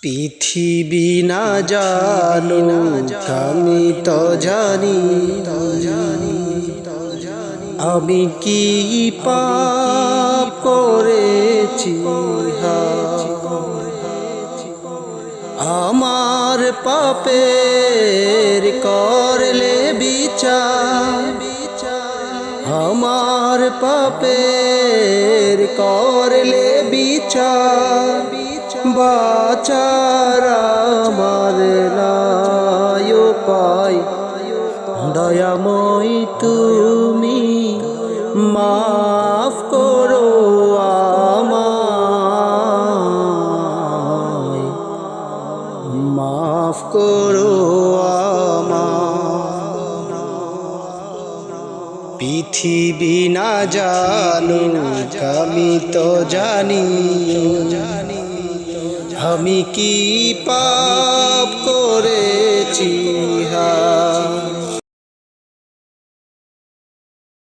পৃথিবী না জানুক আমি তো জানি আমি কি পাপ করেছি। আমার পাপের করলে বিচার, আমার পাপের করলে বিচার, বাঁচার আমার নাই উপায়। দয়াময় তুমি মাফ করো আমায়, মাফ করো আমায়। পৃথিবী না জানুক আমি তো জানি আমি কি পাপ করেছি।